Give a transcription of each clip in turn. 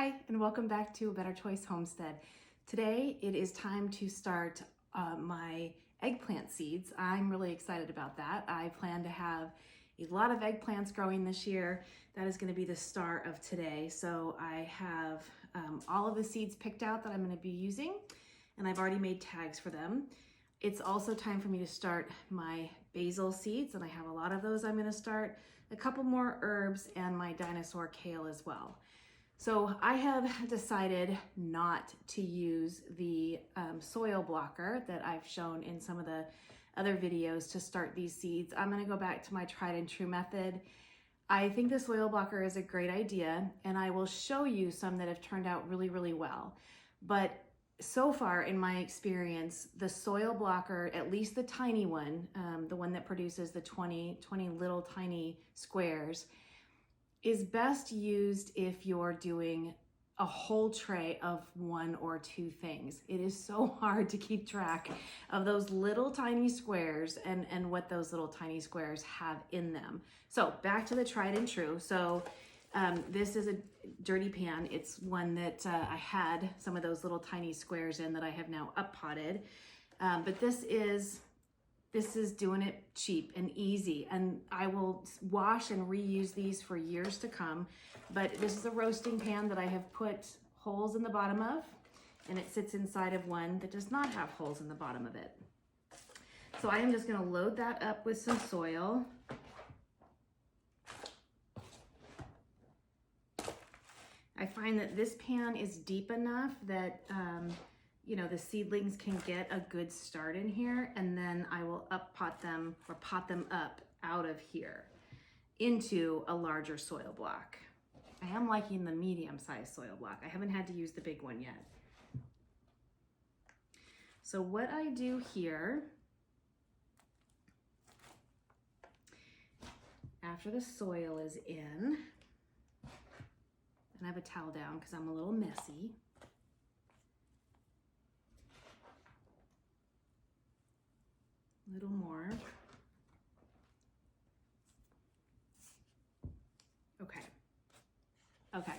Hi, and welcome back to A Better Choice Homestead. Today it is time to start my eggplant seeds. I'm really excited about that. I plan to have a lot of eggplants growing this year. That is going to be the start of today. So I have all of the seeds picked out that I'm going to be using, and I've already made tags for them. It's also time for me to start my basil seeds, and I have a lot of those I'm going to start, a couple more herbs, and my dinosaur kale as well. So I have decided not to use the soil blocker that I've shown in some of the other videos to start these seeds. I'm going to go back to my tried and true method. I think the soil blocker is a great idea, and I will show you some that have turned out really, really well. But so far in my experience, the soil blocker, at least the tiny one, the one that produces the 20 little tiny squares, is best used if you're doing a whole tray of one or two things. It is so hard to keep track of those little tiny squares and what those little tiny squares have in them. So back to the tried and true. So this is a dirty pan. It's one that I had some of those little tiny squares in that I have now up potted. But this is doing it cheap and easy, and I will wash and reuse these for years to come. But this is a roasting pan that I have put holes in the bottom of, and it sits inside of one that does not have holes in the bottom of it. So I am just going to load that up with some soil. I find that this pan is deep enough that you know, the seedlings can get a good start in here, and then I will pot them up out of here into a larger soil block. I am liking the medium-sized soil block. I haven't had to use the big one yet. So what I do here, after the soil is in, and I have a towel down because I'm a little messy. A little more. Okay.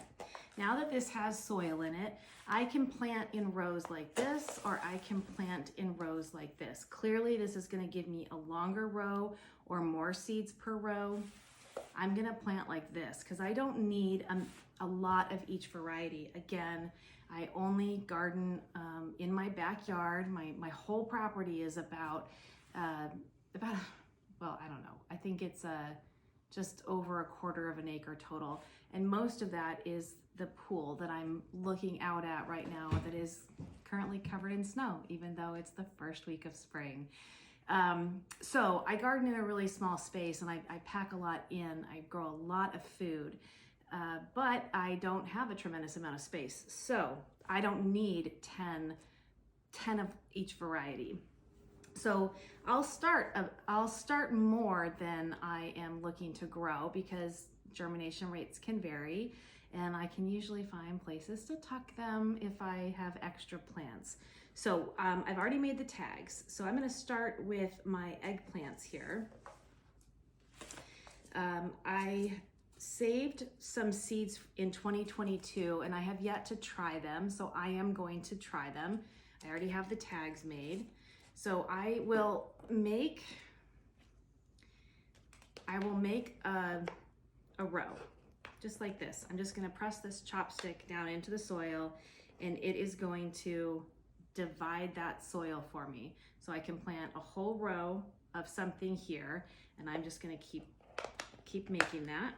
Now that this has soil in it, I can plant in rows like this, or I can plant in rows like this. Clearly, this is going to give me a longer row or more seeds per row. I'm going to plant like this because I don't need a lot of each variety. Again, I only garden in my backyard. My whole property is about well, I don't know. I think it's just over a quarter of an acre total. And most of that is the pool that I'm looking out at right now that is currently covered in snow, even though it's the first week of spring. So I garden in a really small space, and I pack a lot in. I grow a lot of food, but I don't have a tremendous amount of space. So I don't need 10 of each variety. So I'll start more than I am looking to grow because germination rates can vary, and I can usually find places to tuck them if I have extra plants. So I've already made the tags. So I'm going to start with my eggplants here. I saved some seeds in 2022, and I have yet to try them. So I am going to try them. I already have the tags made. So I will make a row, just like this. I'm just going to press this chopstick down into the soil, and it is going to divide that soil for me. So I can plant a whole row of something here, and I'm just going to keep making that.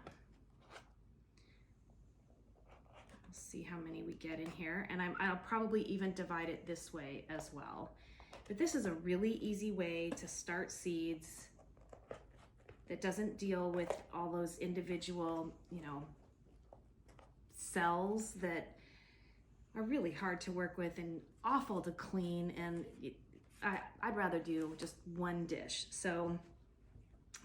Let's see how many we get in here, and I'll probably even divide it this way as well. But this is a really easy way to start seeds that doesn't deal with all those individual, you know, cells that are really hard to work with and awful to clean. And I'd rather do just one dish. So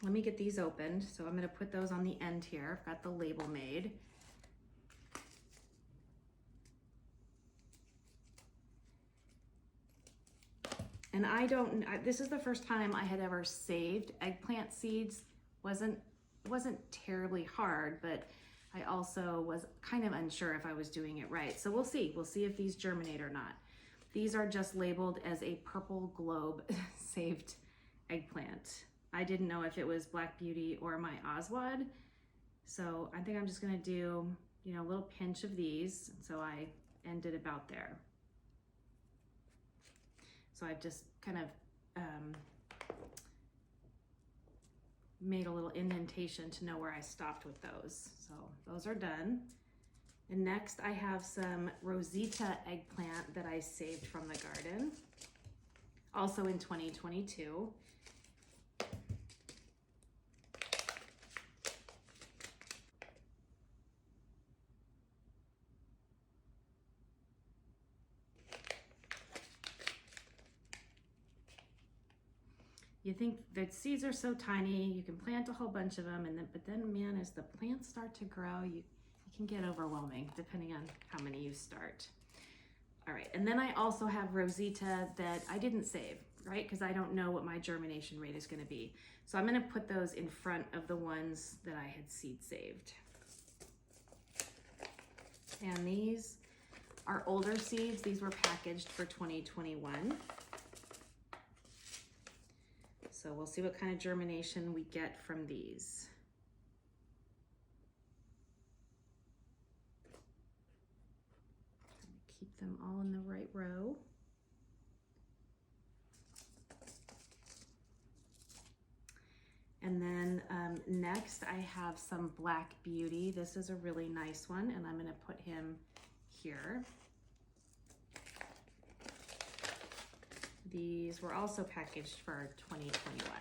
let me get these opened. So I'm going to put those on the end here. I've got the label made. And this is the first time I had ever saved eggplant seeds. Wasn't terribly hard, but I also was kind of unsure if I was doing it right. So we'll see. We'll see if these germinate or not. These are just labeled as a purple globe saved eggplant. I didn't know if it was Black Beauty or my Oswald. So I think I'm just gonna do, you know, a little pinch of these. So I ended about there. So I've just kind of made a little indentation to know where I stopped with those. So those are done. And next I have some Rosita eggplant that I saved from the garden, also in 2022. You think the seeds are so tiny, you can plant a whole bunch of them, but then man, as the plants start to grow, it can get overwhelming depending on how many you start. All right, and then I also have Rosita that I didn't save, right? Because I don't know what my germination rate is gonna be. So I'm gonna put those in front of the ones that I had seed saved. And these are older seeds. These were packaged for 2021. So we'll see what kind of germination we get from these. Keep them all in the right row. And then next I have some Black Beauty. This is a really nice one, and I'm gonna put him here. These were also packaged for 2021.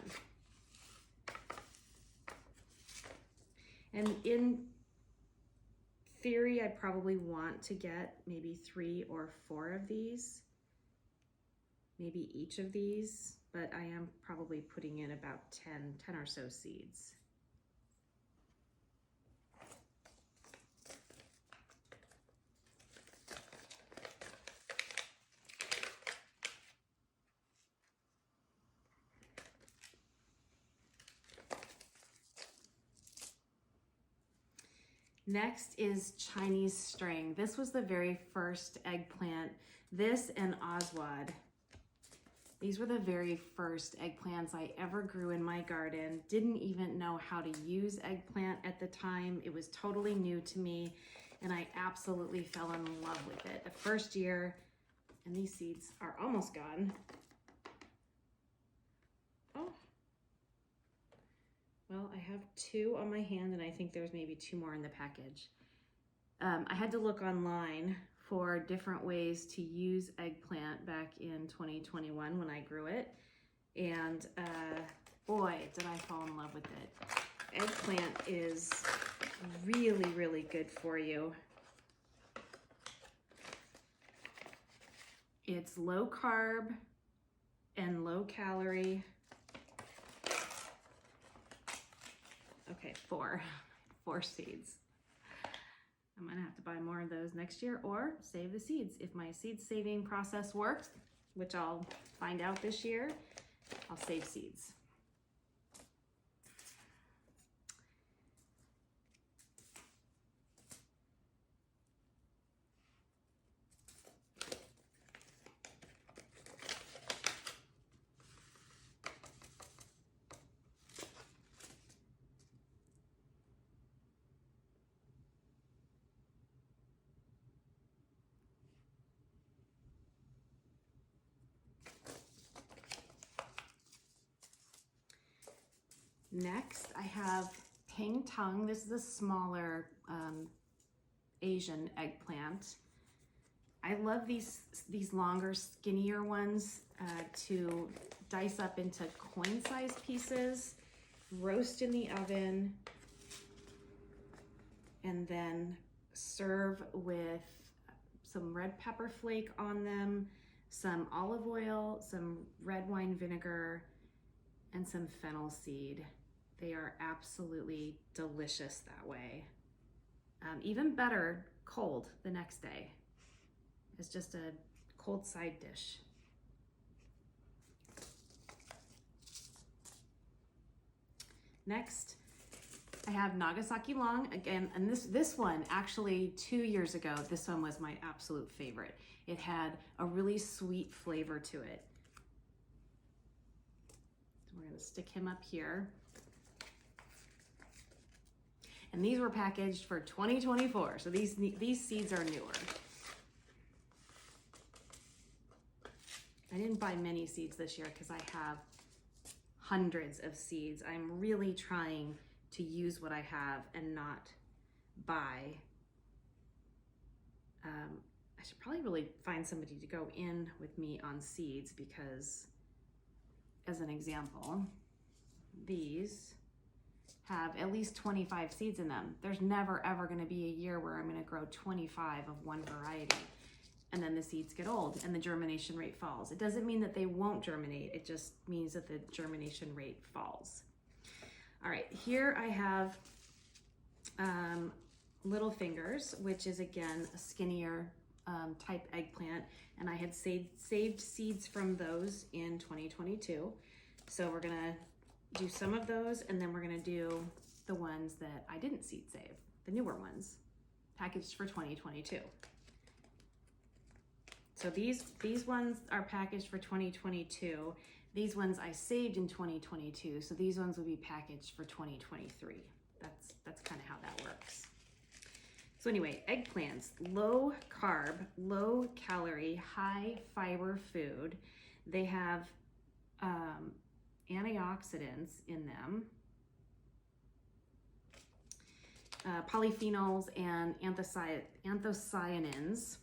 And in theory, I probably want to get maybe 3 or 4 of these, maybe each of these, but I am probably putting in about 10 or so seeds. Next is Chinese string. This was the very first eggplant. This and Oswald. These were the very first eggplants I ever grew in my garden. Didn't even know how to use eggplant at the time. It was totally new to me, and I absolutely fell in love with it the first year. And these seeds are almost gone. Oh. Well, I have 2 on my hand, and I think there's maybe 2 more in the package. I had to look online for different ways to use eggplant back in 2021 when I grew it. And boy, did I fall in love with it. Eggplant is really, really good for you. It's low carb and low calorie. Okay, 4 seeds. I'm gonna have to buy more of those next year or save the seeds. If my seed saving process works, which I'll find out this year, I'll save seeds. Next, I have Ping Tung. This is a smaller Asian eggplant. I love these longer, skinnier ones to dice up into coin-sized pieces, roast in the oven, and then serve with some red pepper flake on them, some olive oil, some red wine vinegar, and some fennel seed. They are absolutely delicious that way. Even better cold the next day. It's just a cold side dish. Next, I have Nagasaki Long again, and this one actually 2 years ago, this one was my absolute favorite. It had a really sweet flavor to it. So we're gonna stick him up here. And these were packaged for 2024, so these seeds are newer. I didn't buy many seeds this year because I have hundreds of seeds. I'm really trying to use what I have and not buy. I should probably really find somebody to go in with me on seeds because, as an example, these have at least 25 seeds in them. There's never ever gonna be a year where I'm gonna grow 25 of one variety and then the seeds get old and the germination rate falls. It doesn't mean that they won't germinate, it just means that the germination rate falls. All right, here I have Little Fingers, which is again a skinnier type eggplant, and I had saved seeds from those in 2022. So we're gonna do some of those, and then we're gonna do the ones that I didn't seed save, the newer ones, packaged for 2022. So these ones are packaged for 2022. These ones I saved in 2022, so these ones will be packaged for 2023. That's kind of how that works. So anyway, eggplants, low carb, low calorie, high fiber food. They have antioxidants in them, polyphenols and anthocyanins.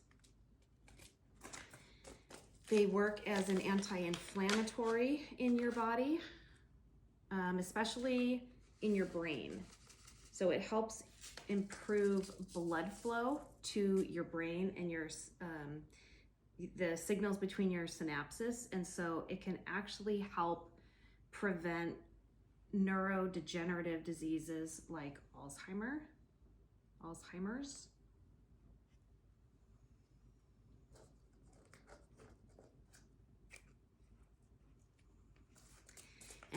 They work as an anti-inflammatory in your body, especially in your brain. So it helps improve blood flow to your brain and your the signals between your synapses, and so it can actually help prevent neurodegenerative diseases like Alzheimer's.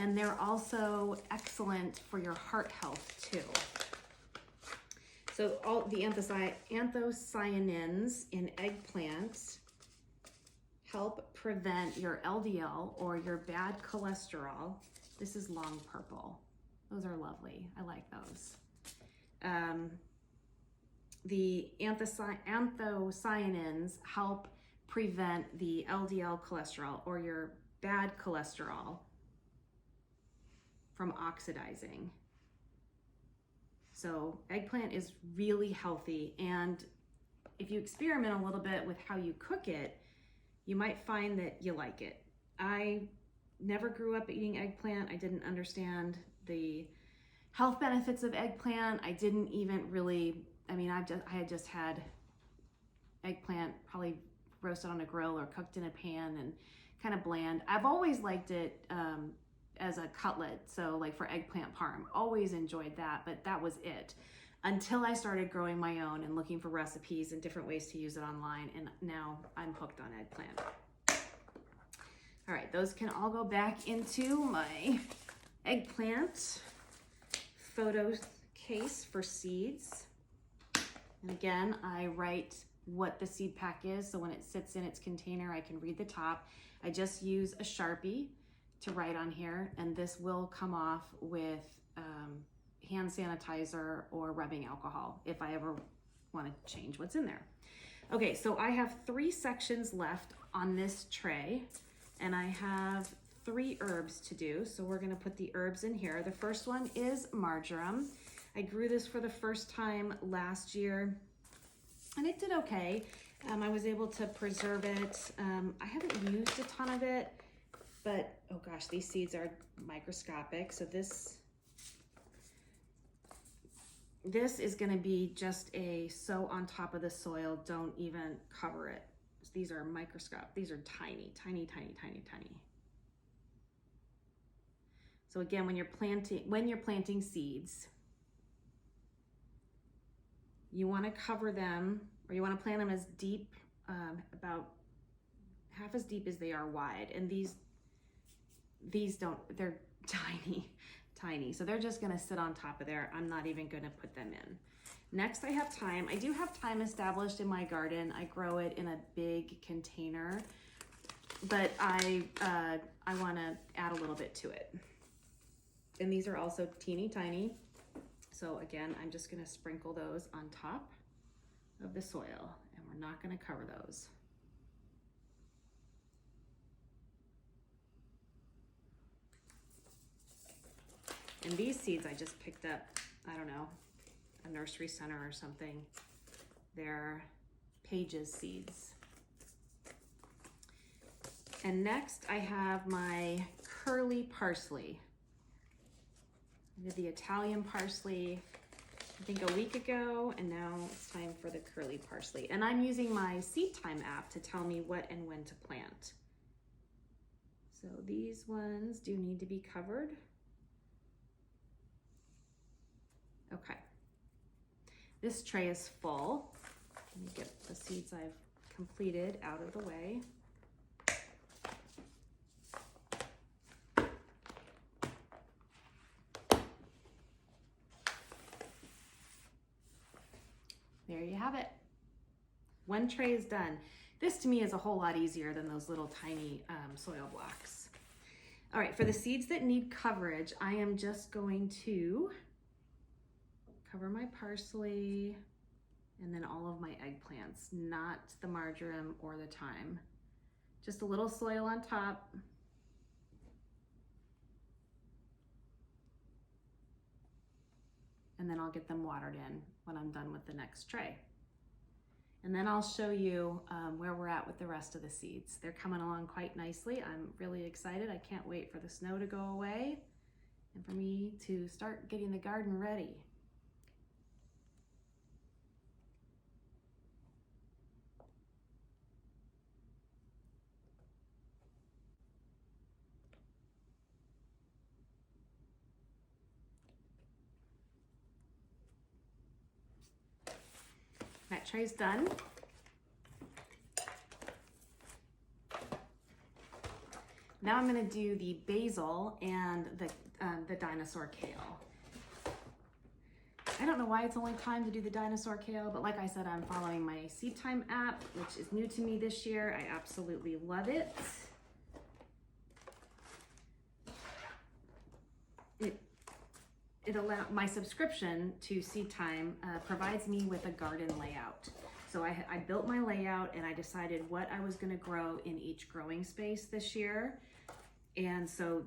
And they're also excellent for your heart health too. So all the anthocyanins in eggplants help prevent your LDL or your bad cholesterol. This is long purple. Those are lovely. I like those. The anthocyanins help prevent the LDL cholesterol or your bad cholesterol from oxidizing. So eggplant is really healthy, and if you experiment a little bit with how you cook it, you might find that you like it. I never grew up eating eggplant. I didn't understand the health benefits of eggplant. I didn't even really, I had just had eggplant probably roasted on a grill or cooked in a pan and kind of bland. I've always liked it as a cutlet, so like for eggplant parm, always enjoyed that, but that was it until I started growing my own and looking for recipes and different ways to use it online, and now I'm hooked on eggplant. All right, those can all go back into my eggplant photo case for seeds. And again, I write what the seed pack is, so when it sits in its container, I can read the top. I just use a Sharpie to write on here, and this will come off with hand sanitizer or rubbing alcohol if I ever want to change what's in there. Okay, so I have 3 sections left on this tray, and I have 3 herbs to do, so we're going to put the herbs in here. The first one is marjoram. I grew this for the first time last year, and it did okay. I was able to preserve it. I haven't used a ton of it, but oh gosh, these seeds are microscopic. So this is going to be just a sow on top of the soil. Don't even cover it. These are microscopic. These are tiny, tiny, tiny, tiny, tiny. So again, when you're planting seeds, you want to cover them, or you want to plant them as deep, about half as deep as they are wide. And these don't, they're tiny, tiny. So they're just gonna sit on top of there. I'm not even gonna put them in. Next, I have thyme. I do have thyme established in my garden. I grow it in a big container, but I wanna add a little bit to it. And these are also teeny tiny. So again, I'm just gonna sprinkle those on top of the soil, and we're not gonna cover those. And these seeds I just picked up, I don't know, a nursery center or something. They're Pages seeds. And next I have my curly parsley. I did the Italian parsley, I think a week ago, and now it's time for the curly parsley. And I'm using my Seed Time app to tell me what and when to plant. So these ones do need to be covered. Okay, this tray is full. Let me get the seeds I've completed out of the way. There you have it. One tray is done. This to me is a whole lot easier than those little tiny soil blocks. All right, for the seeds that need coverage, I am just going to cover my parsley and then all of my eggplants, not the marjoram or the thyme. Just a little soil on top. And then I'll get them watered in when I'm done with the next tray. And then I'll show you where we're at with the rest of the seeds. They're coming along quite nicely. I'm really excited. I can't wait for the snow to go away and for me to start getting the garden ready. That tray's done. Now I'm gonna do the basil and the dinosaur kale. I don't know why it's only time to do the dinosaur kale, but like I said, I'm following my Seed Time app, which is new to me this year. I absolutely love it. My subscription to Seed Time provides me with a garden layout. So I built my layout and I decided what I was gonna grow in each growing space this year. And so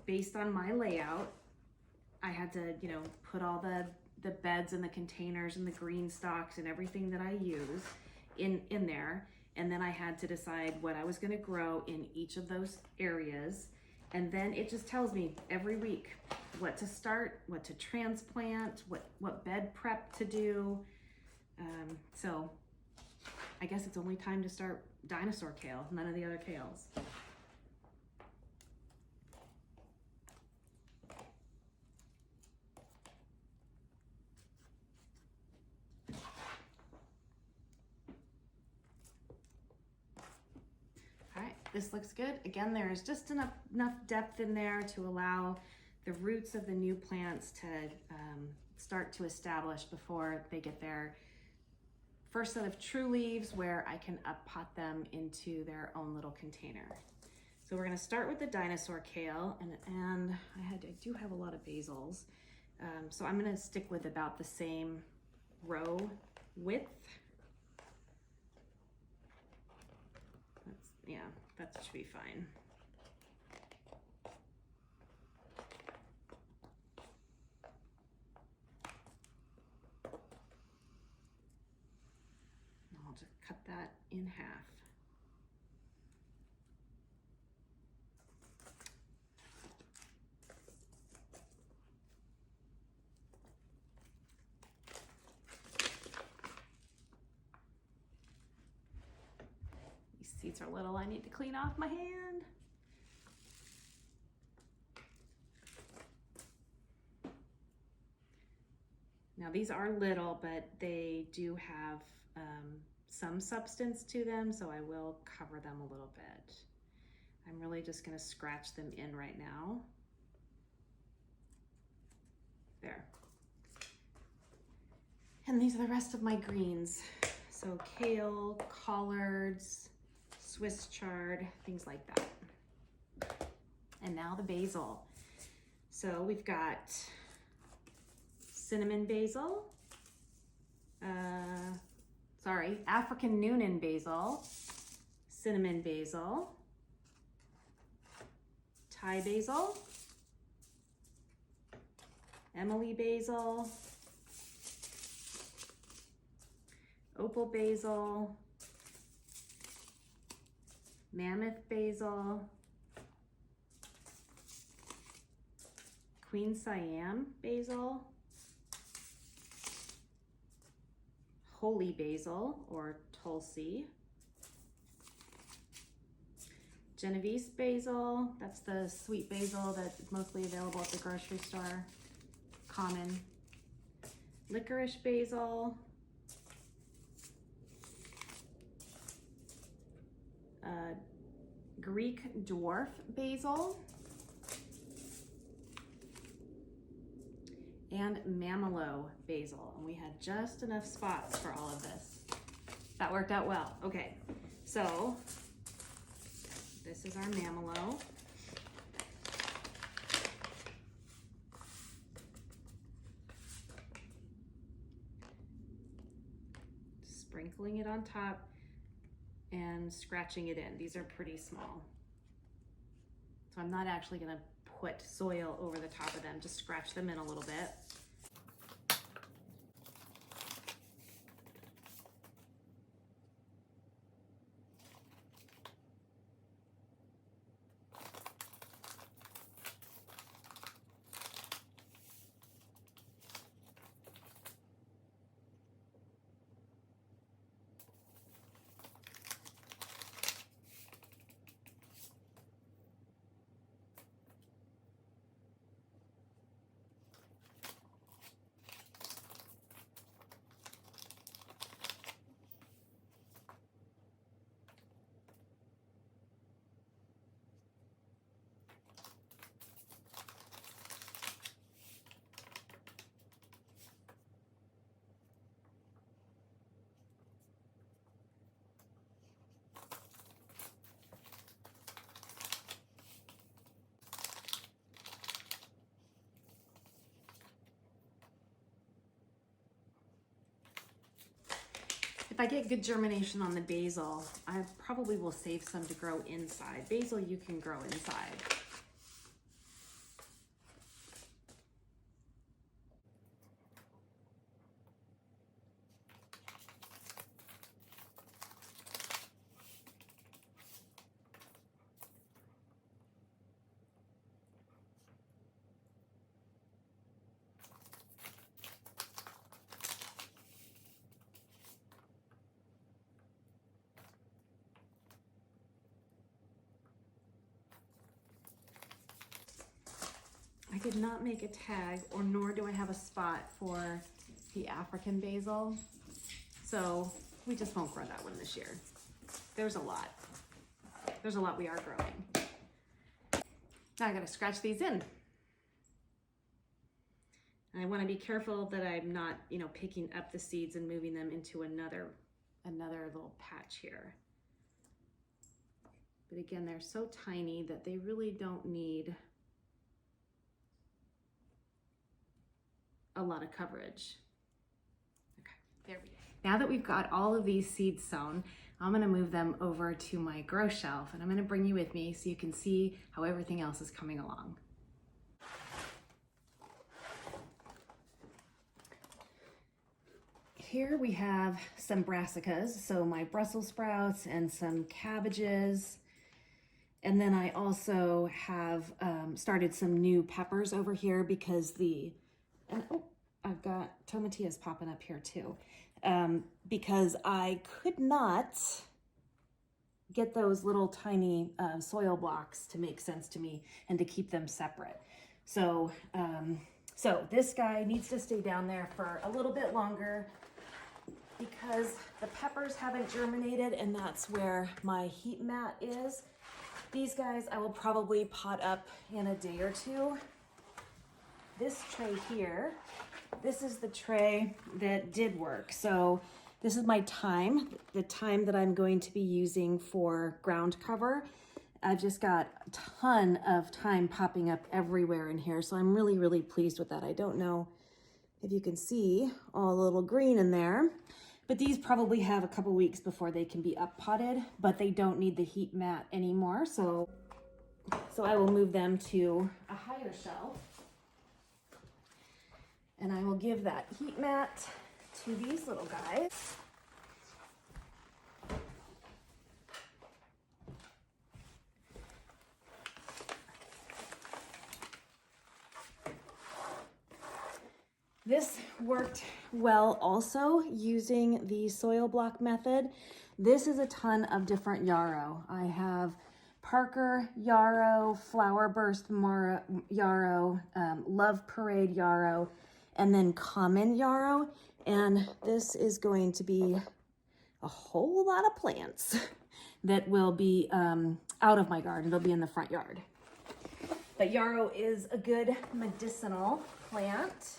based on my layout, I had to, put all the beds and the containers and the green stalks and everything that I use in there. And then I had to decide what I was gonna grow in each of those areas. And then it just tells me every week what to start, what to transplant, what bed prep to do. So I guess it's only time to start dinosaur kale, none of the other kales. All right, this looks good. Again, there's just enough depth in there to allow the roots of the new plants to start to establish before they get their first set of true leaves where I can up pot them into their own little container. So we're gonna start with the dinosaur kale, and I do have a lot of basils. So I'm gonna stick with about the same row width. That should be fine. I'll just cut that in half. These seeds are little, I need to clean off my hand. Now these are little, but they do have some substance to them, so I will cover them a little bit. I'm really just gonna scratch them in right now. There. And these are the rest of my greens. So kale, collards, Swiss chard, things like that. And now the basil. So we've got cinnamon basil, African Noonan basil, cinnamon basil, Thai basil, Emily basil, opal basil, mammoth basil, Queen Siam basil, holy basil or Tulsi, Genovese basil, that's the sweet basil that's mostly available at the grocery store, common, licorice basil, Greek dwarf basil, and Mamelo basil. And we had just enough spots for all of this. That worked out well. Okay, so this is our Mamelo. Sprinkling it on top and scratching it in. These are pretty small. So I'm not actually gonna put soil over the top of them, just scratch them in a little bit. If I get good germination on the basil, I probably will save some to grow inside. Basil you can grow inside. I did not make a tag, or nor do I have a spot for the African basil. So we just won't grow that one this year. There's a lot. There's a lot we are growing. Now I gotta scratch these in. And I wanna be careful that I'm not, picking up the seeds and moving them into another little patch here. But again, they're so tiny that they really don't need a lot of coverage. Okay, there we go. Now that we've got all of these seeds sown, I'm gonna move them over to my grow shelf, and I'm gonna bring you with me so you can see how everything else is coming along. Here we have some brassicas, so my Brussels sprouts and some cabbages. And then I also have started some new peppers over here because I've got tomatillas popping up here too. Because I could not get those little tiny soil blocks to make sense to me and to keep them separate. So, so this guy needs to stay down there for a little bit longer because the peppers haven't germinated, and that's where my heat mat is. These guys I will probably pot up in a day or two. this tray here, this is the tray that did work. So this is my thyme, the thyme that I'm going to be using for ground cover. I've just got a ton of thyme popping up everywhere in here. So I'm really, really pleased with that. I don't know if you can see all the little green in there, but these probably have a couple weeks before they can be up potted, but they don't need the heat mat anymore. So I will move them to a higher shelf, and I will give that heat mat to these little guys. This worked well also using the soil block method. This is a ton of different yarrow. I have Parker yarrow, Flower Burst yarrow, Love Parade yarrow, and then common yarrow. And this is going to be a whole lot of plants that will be out of my garden. They'll be in the front yard. But yarrow is a good medicinal plant.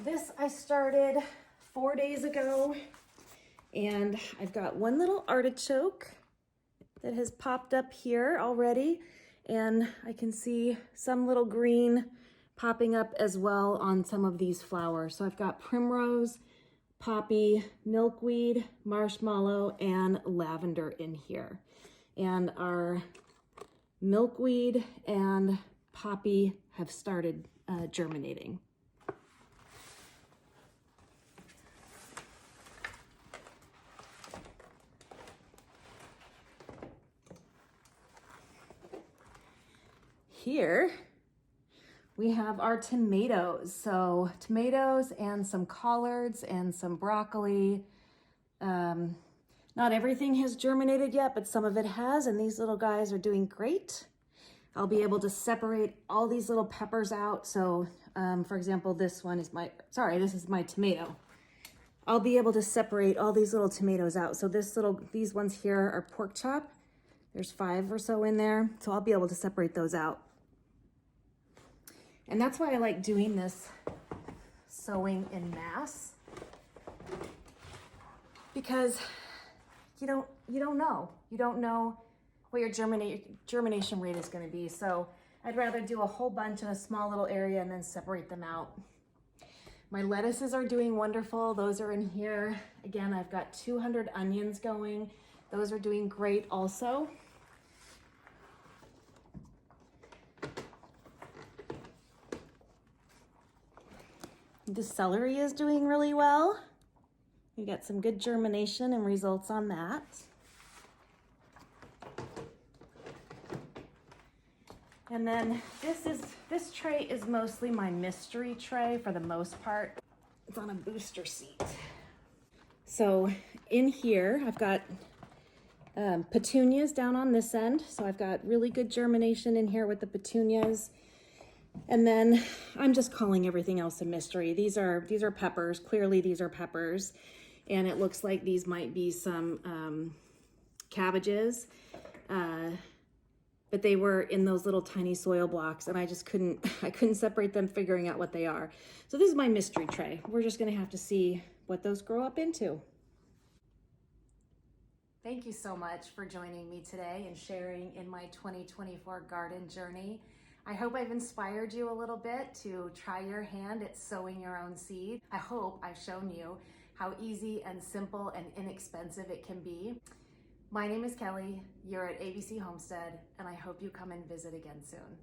This I started 4 days ago, and I've got one little artichoke that has popped up here already, and I can see some little green popping up as well on some of these flowers. So I've got primrose, poppy, milkweed, marshmallow, and lavender in here. And our milkweed and poppy have started germinating. Here we have our tomatoes. So tomatoes and some collards and some broccoli. Not everything has germinated yet, but some of it has, and these little guys are doing great. I'll be able to separate all these little peppers out. So for example, this one is this is my tomato. I'll be able to separate all these little tomatoes out. So these ones here are pork chop. There's 5 or so in there. So I'll be able to separate those out. And that's why I like doing this sowing in mass, because you don't know what your germination rate is going to be. So I'd rather do a whole bunch in a small little area and then separate them out. My lettuces are doing wonderful. Those are in here. Again, I've got 200 onions going. Those are doing great also. The celery is doing really well. You got some good germination and results on that. And then this tray is mostly my mystery tray for the most part. It's on a booster seat. So in here, I've got petunias down on this end. So I've got really good germination in here with the petunias. And then I'm just calling everything else a mystery. These are peppers. Clearly these are peppers. And it looks like these might be some cabbages. But they were in those little tiny soil blocks, and I couldn't separate them, figuring out what they are. So this is my mystery tray. We're just gonna have to see what those grow up into. Thank you so much for joining me today and sharing in my 2024 garden journey. I hope I've inspired you a little bit to try your hand at sowing your own seed. I hope I've shown you how easy and simple and inexpensive it can be. My name is Kelly, you're at ABC Homestead, and I hope you come and visit again soon.